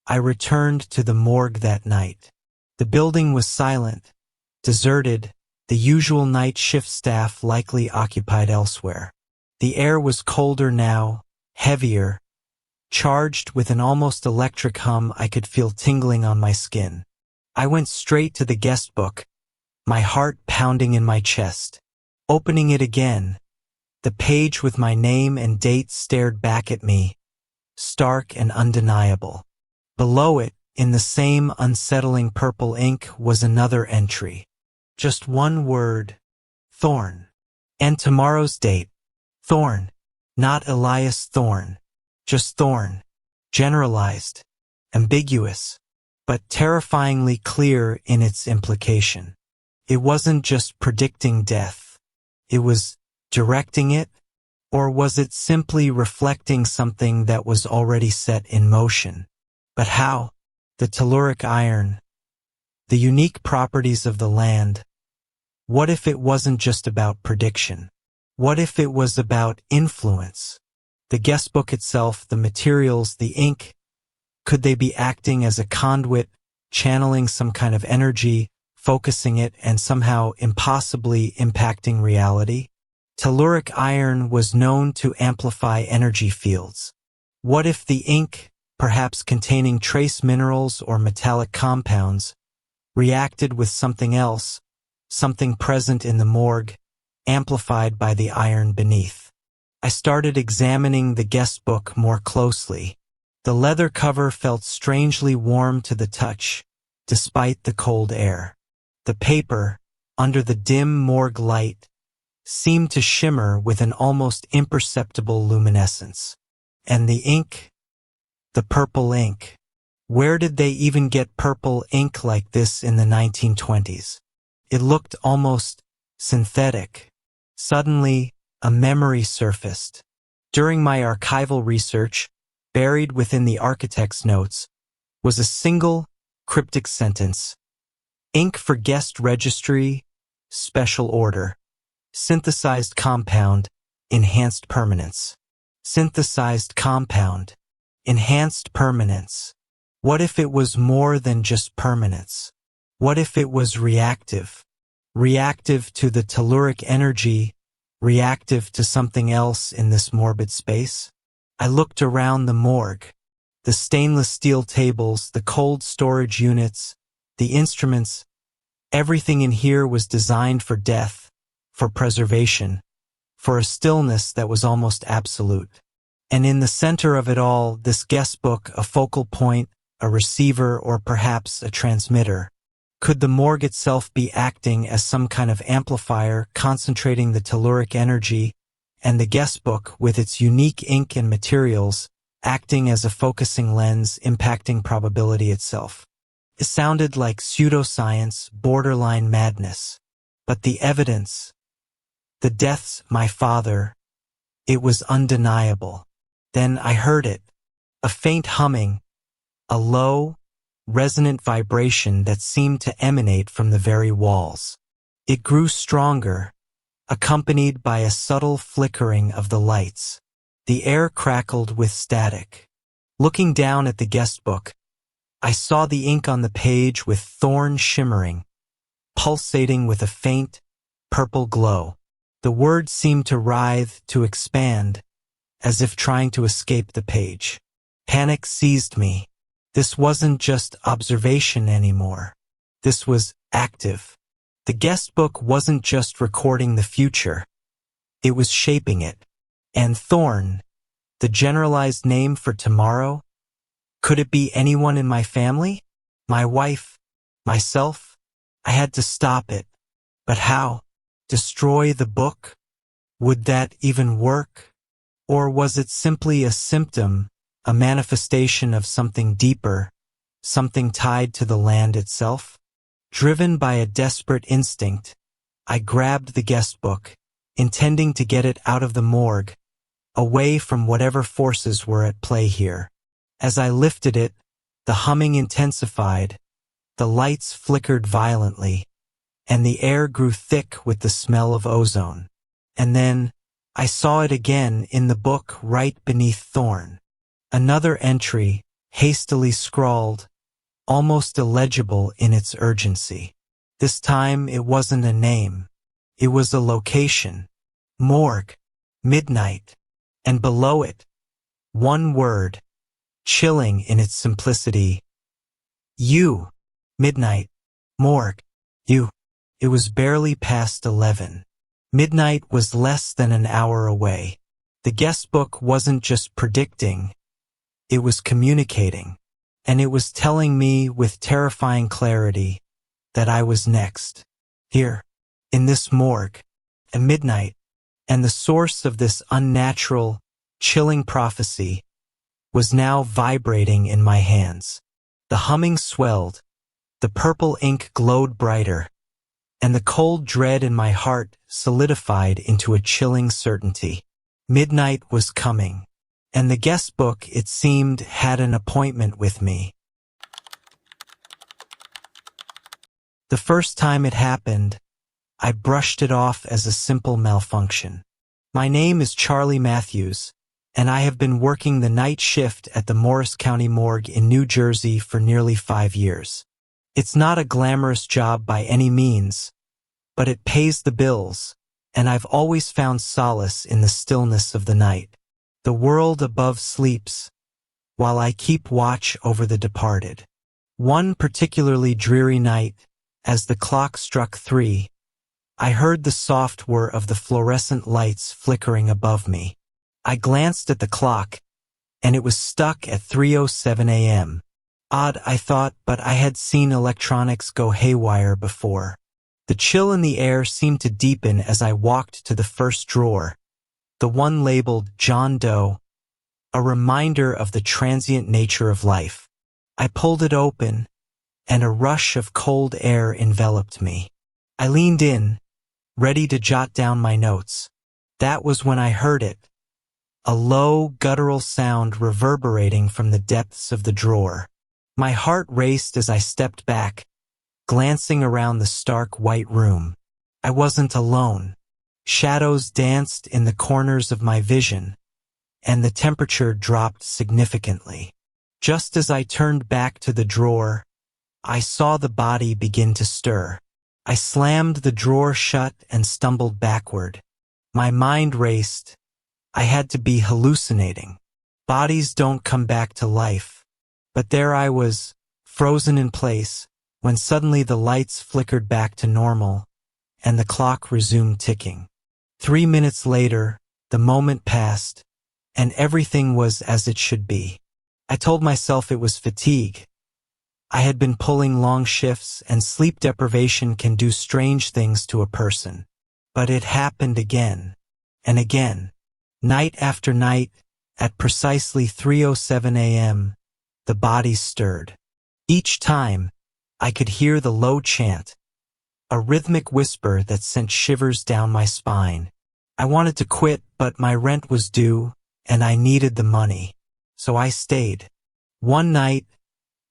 I returned to the morgue that night. The building was silent, deserted, the usual night shift staff likely occupied elsewhere. The air was colder now, heavier, charged with an almost electric hum I could feel tingling on my skin. I went straight to the guest book, my heart pounding in my chest. Opening it again, the page with my name and date stared back at me, stark and undeniable. Below it, in the same unsettling purple ink, was another entry. Just one word, Thorne. And tomorrow's date, Thorne. Not Elias Thorne. Just Thorne. Generalized, ambiguous, but terrifyingly clear in its implication. It wasn't just predicting death. It was directing it, or was it simply reflecting something that was already set in motion? But how? The telluric iron, the unique properties of the land. What if it wasn't just about prediction? What if it was about influence? The guest book itself, the materials, the ink, could they be acting as a conduit, channeling some kind of energy, focusing it, and somehow impossibly impacting reality? Telluric iron was known to amplify energy fields. What if the ink, perhaps containing trace minerals or metallic compounds, reacted with something else, something present in the morgue, amplified by the iron beneath? I started examining the guest book more closely. The leather cover felt strangely warm to the touch, despite the cold air. The paper, under the dim morgue light, seemed to shimmer with an almost imperceptible luminescence. And the ink? The purple ink. Where did they even get purple ink like this in the 1920s? It looked almost synthetic. Suddenly, a memory surfaced. During my archival research, buried within the architect's notes, was a single, cryptic sentence. Ink for guest registry, special order. Synthesized compound, enhanced permanence. Synthesized compound, enhanced permanence. What if it was more than just permanence? What if it was reactive? Reactive to the telluric energy, reactive to something else in this morbid space? I looked around the morgue. The stainless steel tables, the cold storage units, the instruments, Everything in here was designed for death, for preservation, for a stillness that was almost absolute. And in the center of it all, this guest book, a focal point, a receiver, or perhaps a transmitter. Could the morgue itself be acting as some kind of amplifier, concentrating the telluric energy, and the guest book, with its unique ink and materials, acting as a focusing lens, impacting probability itself? It sounded like pseudoscience, borderline madness. But the evidence, the deaths, my father, it was undeniable. Then I heard it, a faint humming, a low, resonant vibration that seemed to emanate from the very walls. It grew stronger, accompanied by a subtle flickering of the lights. The air crackled with static. Looking down at the guest book, I saw the ink on the page with thorn shimmering, pulsating with a faint, purple glow. The words seemed to writhe, to expand, as if trying to escape the page. Panic seized me. This wasn't just observation anymore. This was active. The guest book wasn't just recording the future. It was shaping it. And Thorn, the generalized name for tomorrow? Could it be anyone in my family? My wife? Myself? I had to stop it. But how? Destroy the book? Would that even work? Or was it simply a symptom, a manifestation of something deeper, something tied to the land itself? Driven by a desperate instinct, I grabbed the guest book, intending to get it out of the morgue, away from whatever forces were at play here. As I lifted it, the humming intensified, the lights flickered violently, and the air grew thick with the smell of ozone. And then, I saw it again in the book right beneath Thorn. Another entry, hastily scrawled, almost illegible in its urgency. This time it wasn't a name. It was a location. Morgue. Midnight. And below it, one word, chilling in its simplicity. You. Midnight. Morgue. You. It was barely past 11. Midnight was less than an hour away. The guest book wasn't just predicting, it was communicating. And it was telling me with terrifying clarity that I was next. Here, in this morgue, at midnight, and the source of this unnatural, chilling prophecy was now vibrating in my hands. The humming swelled, the purple ink glowed brighter, and the cold dread in my heart solidified into a chilling certainty. Midnight was coming, and the guest book, it seemed, had an appointment with me. The first time it happened, I brushed it off as a simple malfunction. My name is Charlie Matthews, and I have been working the night shift at the Morris County Morgue in New Jersey for nearly 5 years. It's not a glamorous job by any means, but it pays the bills, and I've always found solace in the stillness of the night. The world above sleeps, while I keep watch over the departed. One particularly dreary night, as the clock struck 3, I heard the soft whir of the fluorescent lights flickering above me. I glanced at the clock, and it was stuck at 3:07 a.m. Odd, I thought, but I had seen electronics go haywire before. The chill in the air seemed to deepen as I walked to the first drawer, the one labeled John Doe, a reminder of the transient nature of life. I pulled it open, and a rush of cold air enveloped me. I leaned in, ready to jot down my notes. That was when I heard it, a low, guttural sound reverberating from the depths of the drawer. My heart raced as I stepped back, glancing around the stark white room. I wasn't alone. Shadows danced in the corners of my vision, and the temperature dropped significantly. Just as I turned back to the drawer, I saw the body begin to stir. I slammed the drawer shut and stumbled backward. My mind raced. I had to be hallucinating. Bodies don't come back to life. But there I was, frozen in place, when suddenly the lights flickered back to normal, and the clock resumed ticking. 3 minutes later, the moment passed, and everything was as it should be. I told myself it was fatigue. I had been pulling long shifts, and sleep deprivation can do strange things to a person. But it happened again, and again. Night after night, at precisely 3:07 a.m., the body stirred. Each time, I could hear the low chant, a rhythmic whisper that sent shivers down my spine. I wanted to quit, but my rent was due, and I needed the money. So I stayed. One night,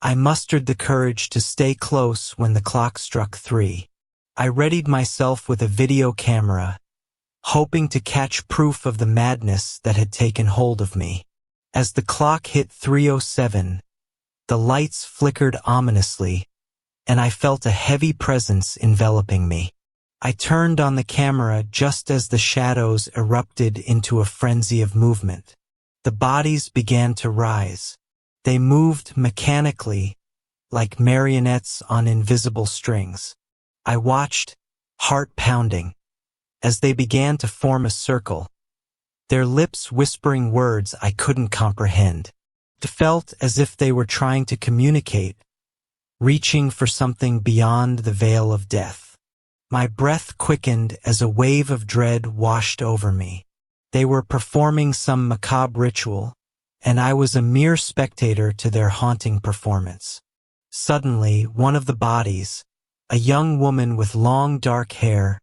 I mustered the courage to stay close when the clock struck 3. I readied myself with a video camera, hoping to catch proof of the madness that had taken hold of me. As the clock hit 3:07, the lights flickered ominously, and I felt a heavy presence enveloping me. I turned on the camera just as the shadows erupted into a frenzy of movement. The bodies began to rise. They moved mechanically, like marionettes on invisible strings. I watched, heart pounding, as they began to form a circle, their lips whispering words I couldn't comprehend. It felt as if they were trying to communicate, reaching for something beyond the veil of death. My breath quickened as a wave of dread washed over me. They were performing some macabre ritual, and I was a mere spectator to their haunting performance. Suddenly, one of the bodies, a young woman with long dark hair,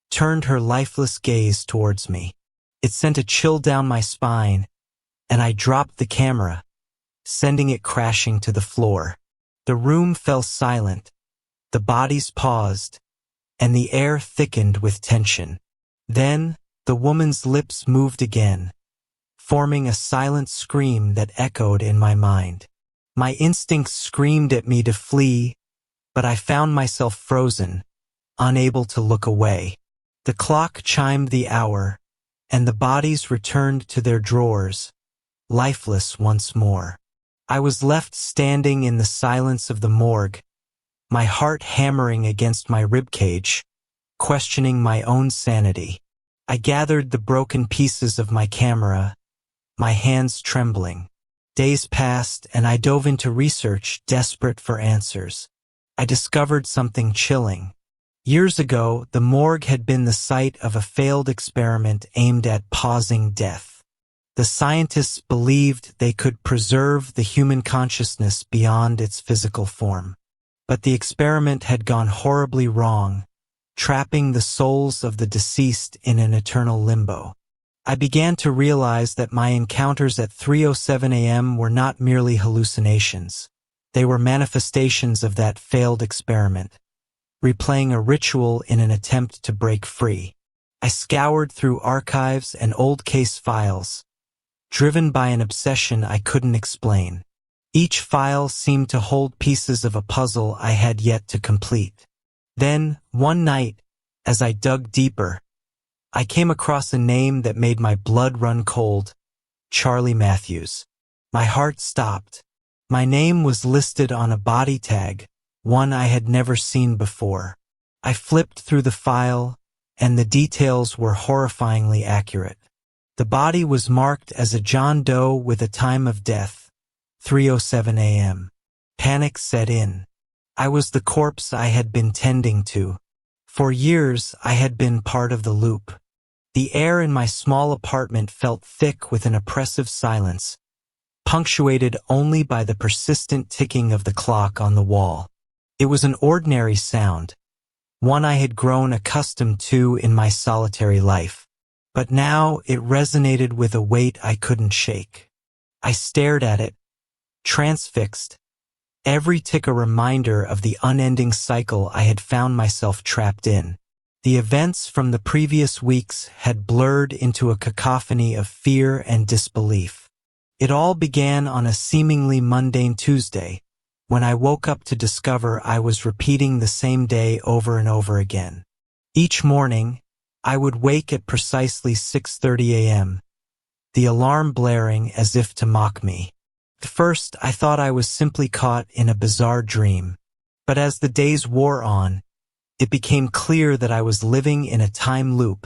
turned her lifeless gaze towards me. It sent a chill down my spine, and I dropped the camera, sending it crashing to the floor. The room fell silent, the bodies paused, and the air thickened with tension. Then, the woman's lips moved again, forming a silent scream that echoed in my mind. My instincts screamed at me to flee, but I found myself frozen, unable to look away. The clock chimed the hour, and the bodies returned to their drawers, lifeless once more. I was left standing in the silence of the morgue, my heart hammering against my ribcage, questioning my own sanity. I gathered the broken pieces of my camera, my hands trembling. Days passed, and I dove into research, desperate for answers. I discovered something chilling. Years ago, the morgue had been the site of a failed experiment aimed at pausing death. The scientists believed they could preserve the human consciousness beyond its physical form. But the experiment had gone horribly wrong, trapping the souls of the deceased in an eternal limbo. I began to realize that my encounters at 3:07 a.m. were not merely hallucinations. They were manifestations of that failed experiment, replaying a ritual in an attempt to break free. I scoured through archives and old case files, driven by an obsession I couldn't explain. Each file seemed to hold pieces of a puzzle I had yet to complete. Then, one night, as I dug deeper, I came across a name that made my blood run cold: Charlie Matthews. My heart stopped. My name was listed on a body tag, one I had never seen before. I flipped through the file, and the details were horrifyingly accurate. The body was marked as a John Doe with a time of death, 3:07 a.m. Panic set in. I was the corpse I had been tending to. For years, I had been part of the loop. The air in my small apartment felt thick with an oppressive silence, punctuated only by the persistent ticking of the clock on the wall. It was an ordinary sound, one I had grown accustomed to in my solitary life. But now it resonated with a weight I couldn't shake. I stared at it, transfixed, every tick a reminder of the unending cycle I had found myself trapped in. The events from the previous weeks had blurred into a cacophony of fear and disbelief. It all began on a seemingly mundane Tuesday, when I woke up to discover I was repeating the same day over and over again. Each morning, I would wake at precisely 6:30 a.m., the alarm blaring as if to mock me. At first, I thought I was simply caught in a bizarre dream. But as the days wore on, it became clear that I was living in a time loop,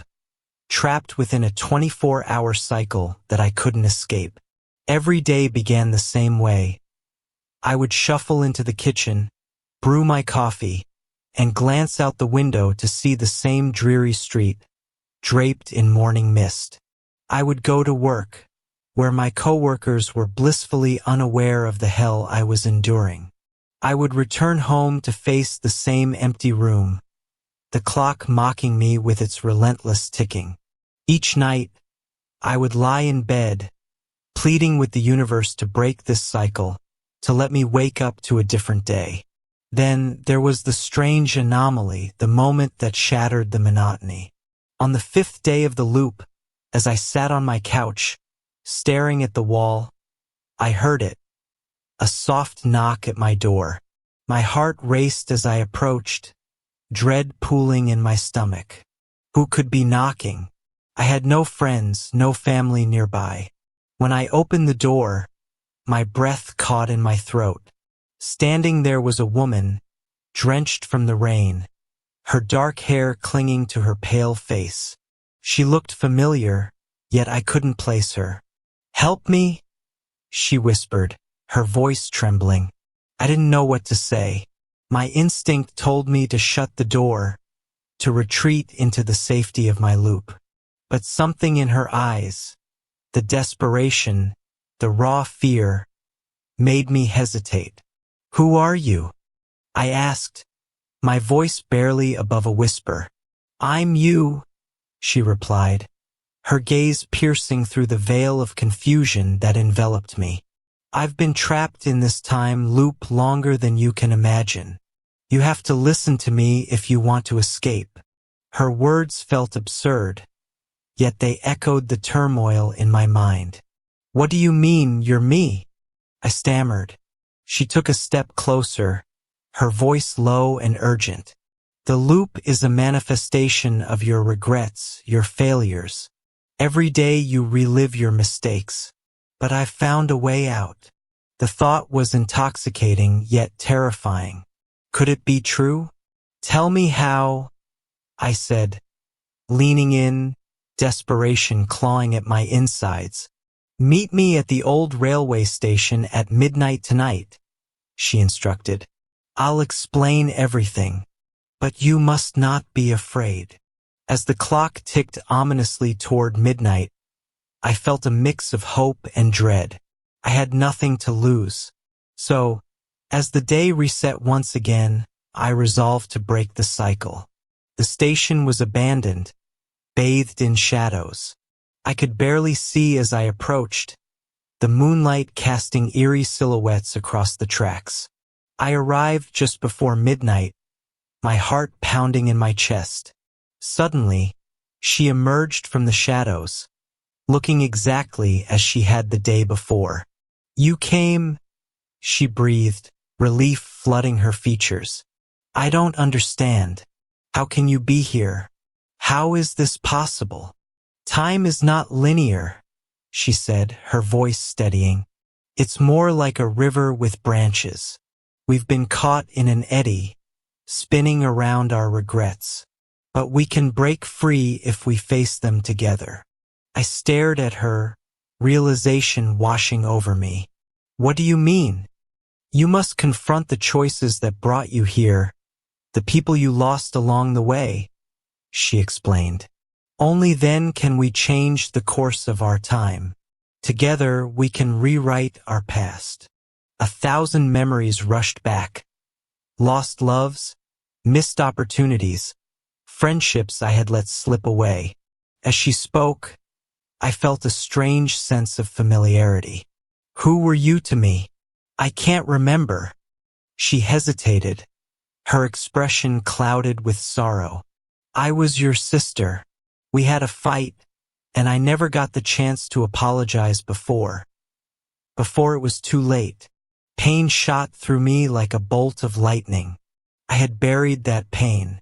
trapped within a 24-hour cycle that I couldn't escape. Every day began the same way. I would shuffle into the kitchen, brew my coffee, and glance out the window to see the same dreary street, draped in morning mist. I would go to work, where my coworkers were blissfully unaware of the hell I was enduring. I would return home to face the same empty room, the clock mocking me with its relentless ticking. Each night, I would lie in bed, pleading with the universe to break this cycle, to let me wake up to a different day. Then there was the strange anomaly, the moment that shattered the monotony. On the 5th day of the loop, as I sat on my couch, staring at the wall, I heard it. A soft knock at my door. My heart raced as I approached, dread pooling in my stomach. Who could be knocking? I had no friends, no family nearby. When I opened the door, my breath caught in my throat. Standing there was a woman, drenched from the rain, her dark hair clinging to her pale face. She looked familiar, yet I couldn't place her. "Help me," she whispered, her voice trembling. I didn't know what to say. My instinct told me to shut the door, to retreat into the safety of my loop. But something in her eyes, the desperation, the raw fear, made me hesitate. "Who are you?" I asked, my voice barely above a whisper. "I'm you," she replied, her gaze piercing through the veil of confusion that enveloped me. "I've been trapped in this time loop longer than you can imagine. You have to listen to me if you want to escape." Her words felt absurd, yet they echoed the turmoil in my mind. "What do you mean, you're me?" I stammered. She took a step closer, her voice low and urgent. "The loop is a manifestation of your regrets, your failures. Every day you relive your mistakes. But I've found a way out." The thought was intoxicating yet terrifying. Could it be true? "Tell me how," I said, leaning in, desperation clawing at my insides. "Meet me at the old railway station at midnight tonight," she instructed. "I'll explain everything, but you must not be afraid." As the clock ticked ominously toward midnight, I felt a mix of hope and dread. I had nothing to lose. So, as the day reset once again, I resolved to break the cycle. The station was abandoned, bathed in shadows. I could barely see as I approached, the moonlight casting eerie silhouettes across the tracks. I arrived just before midnight, my heart pounding in my chest. Suddenly, she emerged from the shadows, looking exactly as she had the day before. "You came," she breathed, relief flooding her features. "I don't understand. How can you be here? How is this possible?" "Time is not linear," she said, her voice steadying. "It's more like a river with branches. We've been caught in an eddy, spinning around our regrets. But we can break free if we face them together." I stared at her, realization washing over me. "What do you mean?" "You must confront the choices that brought you here, the people you lost along the way," she explained. "Only then can we change the course of our time. Together we can rewrite our past." 1,000 memories rushed back. Lost loves, missed opportunities, friendships I had let slip away. As she spoke, I felt a strange sense of familiarity. "Who were you to me?" "I can't remember." She hesitated, her expression clouded with sorrow. "I was your sister. We had a fight, and I never got the chance to apologize before it was too late. Pain shot through me like a bolt of lightning. I had buried that pain,